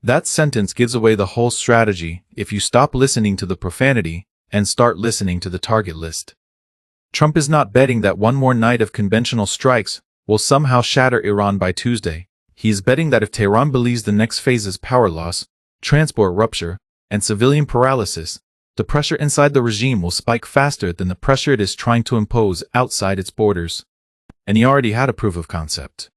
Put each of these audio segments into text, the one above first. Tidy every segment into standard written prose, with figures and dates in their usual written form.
That sentence gives away the whole strategy if you stop listening to the profanity and start listening to the target list. Trump is not betting that one more night of conventional strikes will somehow shatter Iran by Tuesday. He is betting that if Tehran believes the next phase is power loss, transport rupture, and civilian paralysis, the pressure inside the regime will spike faster than the pressure it is trying to impose outside its borders. And he already had a proof of concept.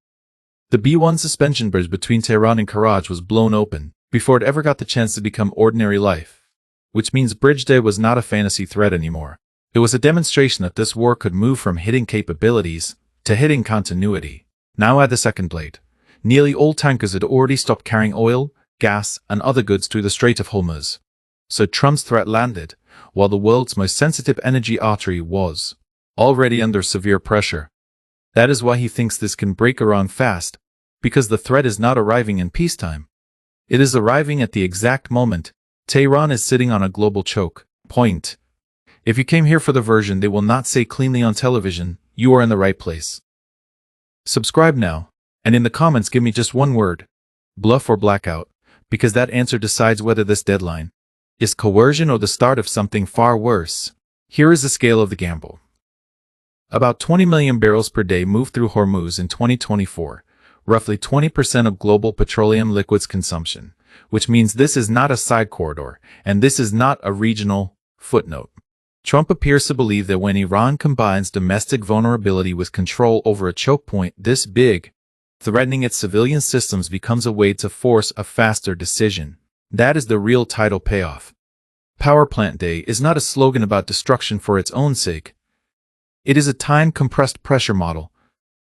The B-1 suspension bridge between Tehran and Karaj was blown open before it ever got the chance to become ordinary life, which means Bridge Day was not a fantasy threat anymore. It was a demonstration that this war could move from hitting capabilities to hitting continuity. Now add the second blade. Nearly all tankers had already stopped carrying oil, gas, and other goods through the Strait of Hormuz. So Trump's threat landed, while the world's most sensitive energy artery was already under severe pressure. That is why he thinks this can break Iran fast, because the threat is not arriving in peacetime. It is arriving at the exact moment Tehran is sitting on a global choke point. If you came here for the version they will not say cleanly on television, you are in the right place. Subscribe now, and in the comments give me just one word: bluff or blackout, because that answer decides whether this deadline is coercion or the start of something far worse. Here is the scale of the gamble. About 20 million barrels per day moved through Hormuz in 2024, roughly 20% of global petroleum liquids consumption, which means this is not a side corridor, and this is not a regional footnote. Trump appears to believe that when Iran combines domestic vulnerability with control over a choke point this big, threatening its civilian systems becomes a way to force a faster decision. That is the real title payoff. Power Plant Day is not a slogan about destruction for its own sake. It is a time-compressed pressure model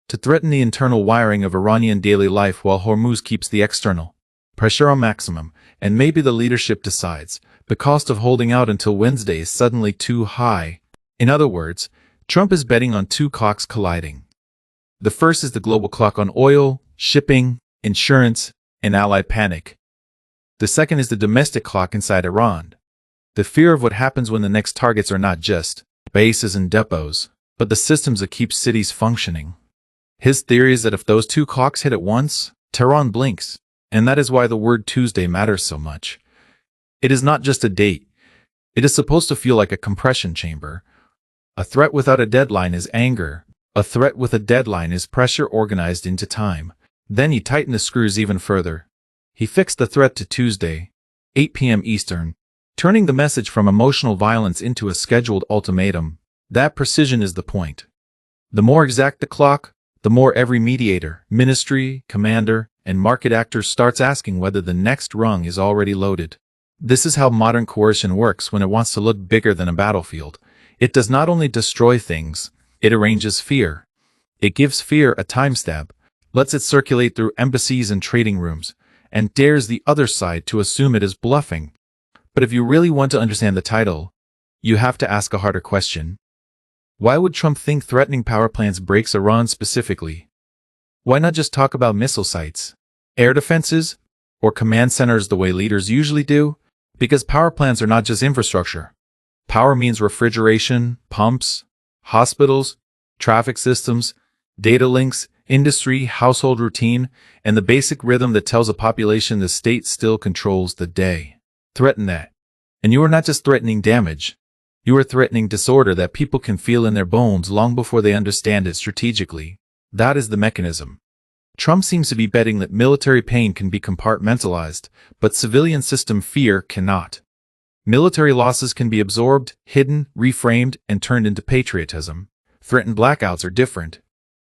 to threaten the internal wiring of Iranian daily life while Hormuz keeps the external pressure on maximum, and maybe the leadership decides the cost of holding out until Wednesday is suddenly too high. In other words, Trump is betting on two clocks colliding. The first is the global clock on oil, shipping, insurance, and allied panic. The second is the domestic clock inside Iran. The fear of what happens when the next targets are not just bases and depots, but the systems that keep cities functioning. His theory is that if those two clocks hit at once, Tehran blinks, and that is why the word Tuesday matters so much. It is not just a date. It is supposed to feel like a compression chamber. A threat without a deadline is anger. A threat with a deadline is pressure organized into time. Then he tightened the screws even further. He fixed the threat to Tuesday, 8 p.m. Eastern, turning the message from emotional violence into a scheduled ultimatum. That precision is the point. The more exact the clock, the more every mediator, ministry, commander, and market actor starts asking whether the next rung is already loaded. This is how modern coercion works when it wants to look bigger than a battlefield. It does not only destroy things, it arranges fear. It gives fear a time stab, lets it circulate through embassies and trading rooms, and dares the other side to assume it is bluffing. But if you really want to understand the title, you have to ask a harder question. Why would Trump think threatening power plants breaks Iran specifically? Why not just talk about missile sites, air defenses, or command centers the way leaders usually do? Because power plants are not just infrastructure. Power means refrigeration, pumps, hospitals, traffic systems, data links, industry, household routine, and the basic rhythm that tells a population the state still controls the day. Threaten that. And you are not just threatening damage. You are threatening disorder that people can feel in their bones long before they understand it strategically. That is the mechanism. Trump seems to be betting that military pain can be compartmentalized, but civilian system fear cannot. Military losses can be absorbed, hidden, reframed, and turned into patriotism. Threatened blackouts are different.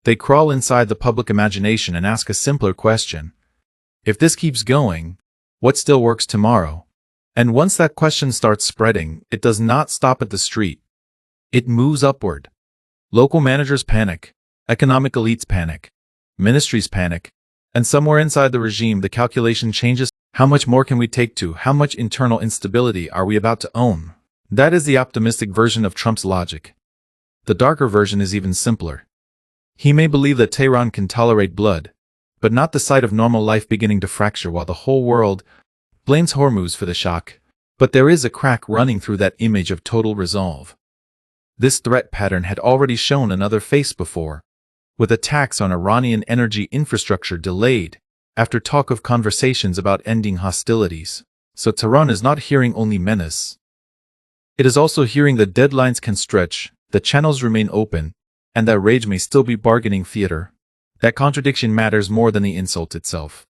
They crawl inside the public imagination and ask a simpler question. If this keeps going, what still works tomorrow? And once that question starts spreading, it does not stop at the street. It moves upward. Local managers panic. Economic elites panic. Ministries panic. And somewhere inside the regime, the calculation changes. How much more can we take to? How much internal instability are we about to own? That is the optimistic version of Trump's logic. The darker version is even simpler. He may believe that Tehran can tolerate blood, but not the sight of normal life beginning to fracture while the whole world blames Hormuz for the shock. But there is a crack running through that image of total resolve. This threat pattern had already shown another face before, with attacks on Iranian energy infrastructure delayed, after talk of conversations about ending hostilities. So Tehran is not hearing only menace. It is also hearing that deadlines can stretch, that channels remain open, and that rage may still be bargaining theater. That contradiction matters more than the insult itself.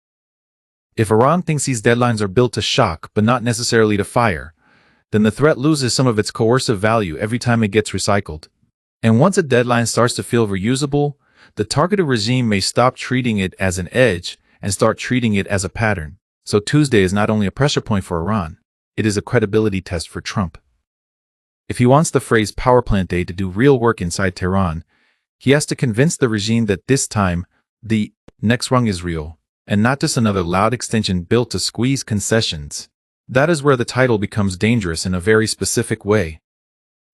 If Iran thinks these deadlines are built to shock but not necessarily to fire, then the threat loses some of its coercive value every time it gets recycled. And once a deadline starts to feel reusable, the targeted regime may stop treating it as an edge and start treating it as a pattern. So Tuesday is not only a pressure point for Iran, it is a credibility test for Trump. If he wants the phrase power plant day to do real work inside Tehran, he has to convince the regime that this time, the next rung is real, and not just another loud extension built to squeeze concessions. That is where the title becomes dangerous in a very specific way.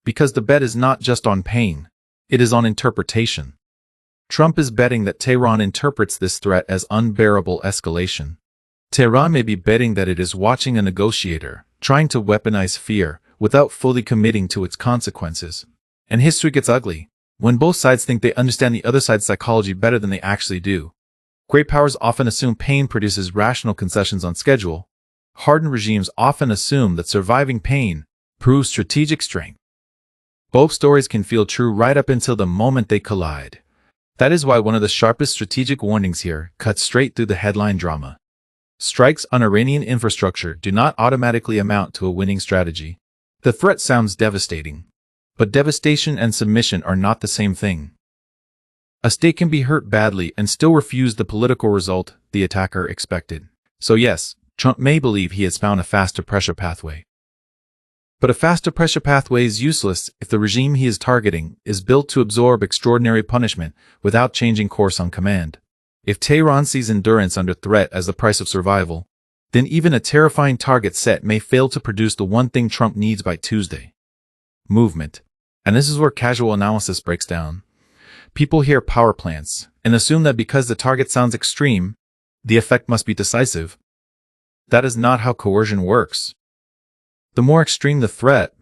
Because the bet is not just on pain, it is on interpretation. Trump is betting that Tehran interprets this threat as unbearable escalation. Tehran may be betting that it is watching a negotiator, trying to weaponize fear, without fully committing to its consequences. And history gets ugly, when both sides think they understand the other side's psychology better than they actually do. Great powers often assume pain produces rational concessions on schedule. Hardened regimes often assume that surviving pain proves strategic strength. Both stories can feel true right up until the moment they collide. That is why one of the sharpest strategic warnings here cuts straight through the headline drama. Strikes on Iranian infrastructure do not automatically amount to a winning strategy. The threat sounds devastating, but devastation and submission are not the same thing. A state can be hurt badly and still refuse the political result the attacker expected. So yes, Trump may believe he has found a faster pressure pathway. But a faster pressure pathway is useless if the regime he is targeting is built to absorb extraordinary punishment without changing course on command. If Tehran sees endurance under threat as the price of survival, then even a terrifying target set may fail to produce the one thing Trump needs by Tuesday: movement. And this is where casual analysis breaks down. People hear power plants and assume that because the target sounds extreme, the effect must be decisive. That is not how coercion works. The more extreme the threat,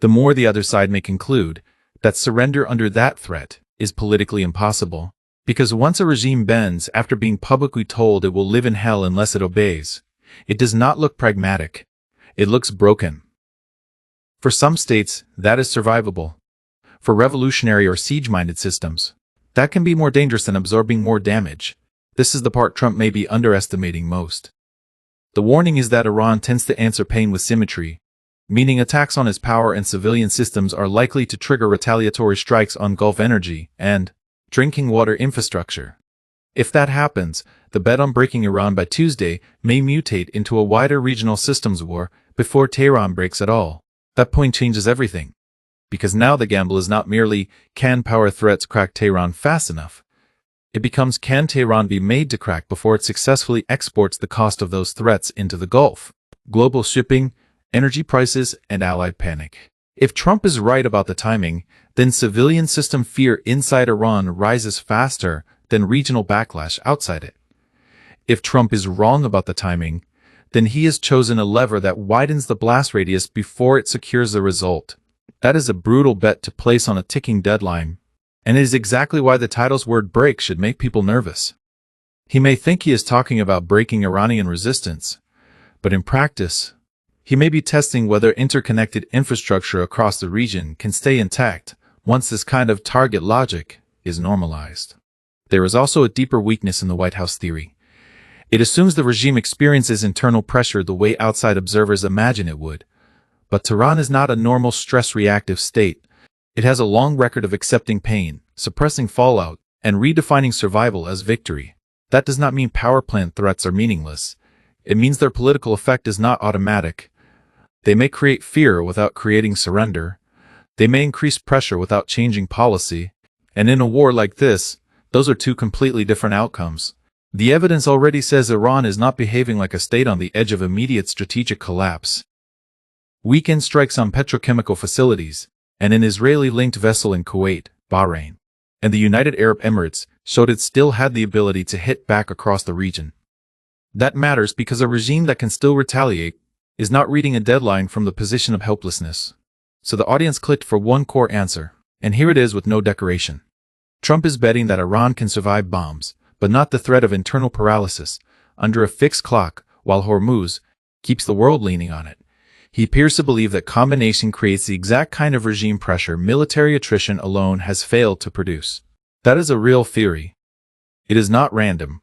the more the other side may conclude that surrender under that threat is politically impossible. Because once a regime bends after being publicly told it will live in hell unless it obeys, it does not look pragmatic. It looks broken. For some states, that is survivable. For revolutionary or siege-minded systems, that can be more dangerous than absorbing more damage. This is the part Trump may be underestimating most. The warning is that Iran tends to answer pain with symmetry, meaning attacks on its power and civilian systems are likely to trigger retaliatory strikes on Gulf energy and drinking water infrastructure. If that happens, the bet on breaking Iran by Tuesday may mutate into a wider regional systems war before Tehran breaks at all. That point changes everything. Because now the gamble is not merely, can power threats crack Tehran fast enough? It becomes, can Tehran be made to crack before it successfully exports the cost of those threats into the Gulf? Global shipping, energy prices, and allied panic. If Trump is right about the timing, then civilian system fear inside Iran rises faster than regional backlash outside it. If Trump is wrong about the timing, then he has chosen a lever that widens the blast radius before it secures the result. That is a brutal bet to place on a ticking deadline, and it is exactly why the title's word break should make people nervous. He may think he is talking about breaking Iranian resistance, but in practice, he may be testing whether interconnected infrastructure across the region can stay intact once this kind of target logic is normalized. There is also a deeper weakness in the White House theory. It assumes the regime experiences internal pressure the way outside observers imagine it would. But Tehran is not a normal stress-reactive state. It has a long record of accepting pain, suppressing fallout, and redefining survival as victory. That does not mean power plant threats are meaningless. It means their political effect is not automatic. They may create fear without creating surrender. They may increase pressure without changing policy. And in a war like this, those are two completely different outcomes. The evidence already says Iran is not behaving like a state on the edge of immediate strategic collapse. Weekend strikes on petrochemical facilities, and an Israeli-linked vessel in Kuwait, Bahrain, and the United Arab Emirates showed it still had the ability to hit back across the region. That matters because a regime that can still retaliate is not reading a deadline from the position of helplessness. So the audience clicked for one core answer, and here it is with no decoration. Trump is betting that Iran can survive bombs, but not the threat of internal paralysis, under a fixed clock, while Hormuz keeps the world leaning on it. He appears to believe that combination creates the exact kind of regime pressure military attrition alone has failed to produce. That is a real theory. It is not random.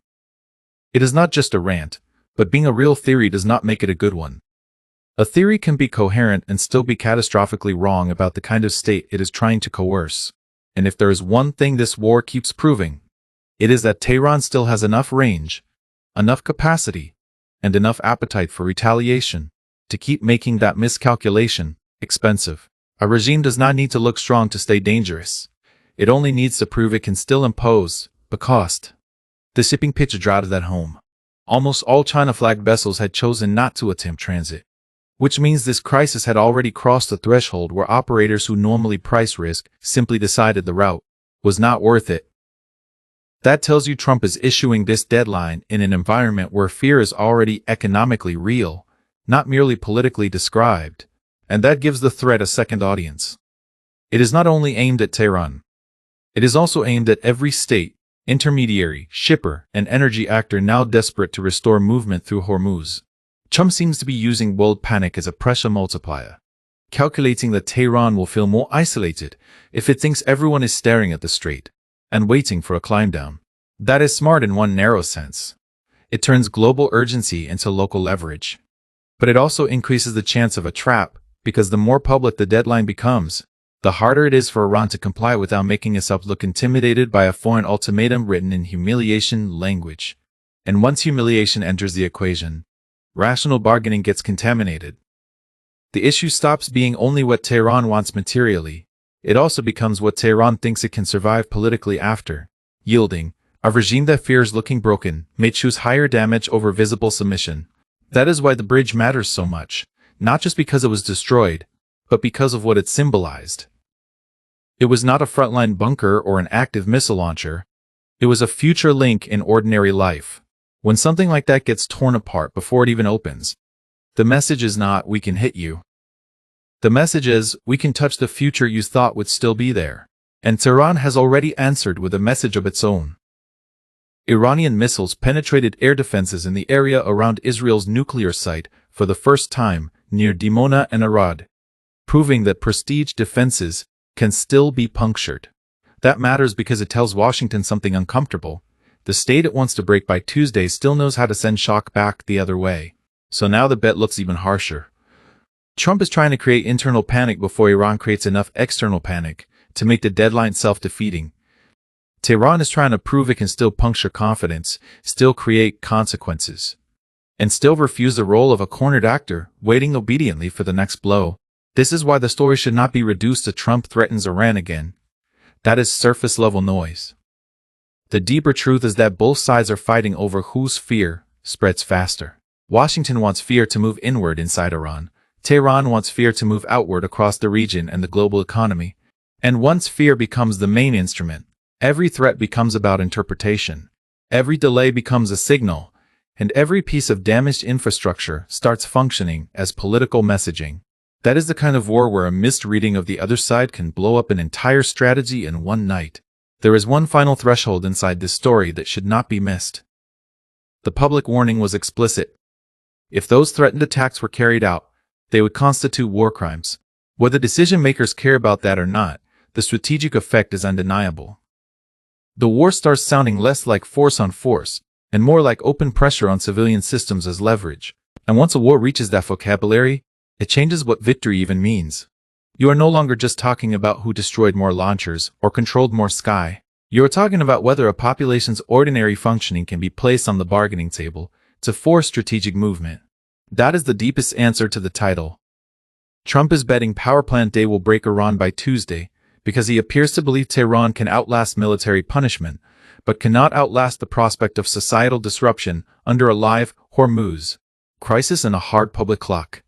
It is not just a rant, but being a real theory does not make it a good one. A theory can be coherent and still be catastrophically wrong about the kind of state it is trying to coerce. And if there is one thing this war keeps proving, it is that Tehran still has enough range, enough capacity, and enough appetite for retaliation to keep making that miscalculation expensive. A regime does not need to look strong to stay dangerous. It only needs to prove it can still impose a cost. The shipping pitch drought at home. Almost all China-flagged vessels had chosen not to attempt transit, which means this crisis had already crossed the threshold where operators who normally price risk simply decided the route was not worth it. That tells you Trump is issuing this deadline in an environment where fear is already economically real, not merely politically described, and that gives the threat a second audience. It is not only aimed at Tehran. It is also aimed at every state, intermediary, shipper, and energy actor now desperate to restore movement through Hormuz. Trump seems to be using world panic as a pressure multiplier, calculating that Tehran will feel more isolated if it thinks everyone is staring at the strait and waiting for a climb down. That is smart in one narrow sense. It turns global urgency into local leverage. But it also increases the chance of a trap, because the more public the deadline becomes, the harder it is for Iran to comply without making itself look intimidated by a foreign ultimatum written in humiliation language. And once humiliation enters the equation, rational bargaining gets contaminated. The issue stops being only what Tehran wants materially. It also becomes what Tehran thinks it can survive politically after. Yielding, a regime that fears looking broken may choose higher damage over visible submission. That is why the bridge matters so much, not just because it was destroyed, but because of what it symbolized. It was not a frontline bunker or an active missile launcher. It was a future link in ordinary life. When something like that gets torn apart before it even opens, the message is not, "We can hit you." The message is, "We can touch the future you thought would still be there." And Tehran has already answered with a message of its own. Iranian missiles penetrated air defenses in the area around Israel's nuclear site for the first time, near Dimona and Arad, proving that prestige defenses can still be punctured. That matters because it tells Washington something uncomfortable. The state it wants to break by Tuesday still knows how to send shock back the other way. So now the bet looks even harsher. Trump is trying to create internal panic before Iran creates enough external panic to make the deadline self-defeating. Tehran is trying to prove it can still puncture confidence, still create consequences, and still refuse the role of a cornered actor, waiting obediently for the next blow. This is why the story should not be reduced to Trump threatens Iran again. That is surface-level noise. The deeper truth is that both sides are fighting over whose fear spreads faster. Washington wants fear to move inward inside Iran. Tehran wants fear to move outward across the region and the global economy. And once fear becomes the main instrument, every threat becomes about interpretation. Every delay becomes a signal, and every piece of damaged infrastructure starts functioning as political messaging. That is the kind of war where a misreading of the other side can blow up an entire strategy in one night. There is one final threshold inside this story that should not be missed. The public warning was explicit. If those threatened attacks were carried out, they would constitute war crimes. Whether decision makers care about that or not, the strategic effect is undeniable. The war starts sounding less like force on force, and more like open pressure on civilian systems as leverage. And once a war reaches that vocabulary, it changes what victory even means. You are no longer just talking about who destroyed more launchers or controlled more sky. You are talking about whether a population's ordinary functioning can be placed on the bargaining table to force strategic movement. That is the deepest answer to the title. Trump is betting Power Plant Day will break Iran by Tuesday because he appears to believe Tehran can outlast military punishment, but cannot outlast the prospect of societal disruption under a live Hormuz crisis and a hard public clock.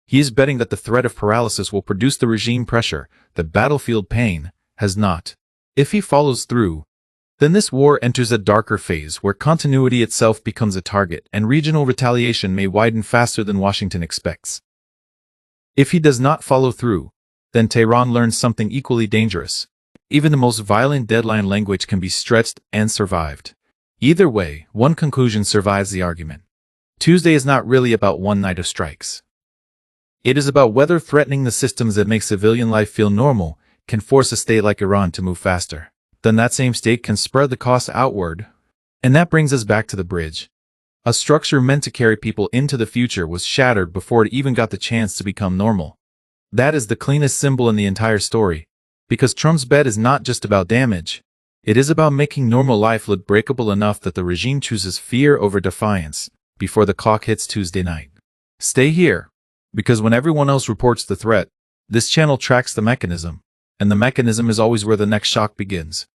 He is betting that the threat of paralysis will produce the regime pressure that battlefield pain has not. If he follows through, then this war enters a darker phase where continuity itself becomes a target and regional retaliation may widen faster than Washington expects. If he does not follow through, then Tehran learns something equally dangerous. Even the most violent deadline language can be stretched and survived. Either way, one conclusion survives the argument. Tuesday is not really about one night of strikes. It is about whether threatening the systems that make civilian life feel normal can force a state like Iran to move faster. Then that same state can spread the costs outward. And that brings us back to the bridge. A structure meant to carry people into the future was shattered before it even got the chance to become normal. That is the cleanest symbol in the entire story, because Trump's bet is not just about damage. It is about making normal life look breakable enough that the regime chooses fear over defiance before the clock hits Tuesday night. Stay here, because when everyone else reports the threat, this channel tracks the mechanism, and the mechanism is always where the next shock begins.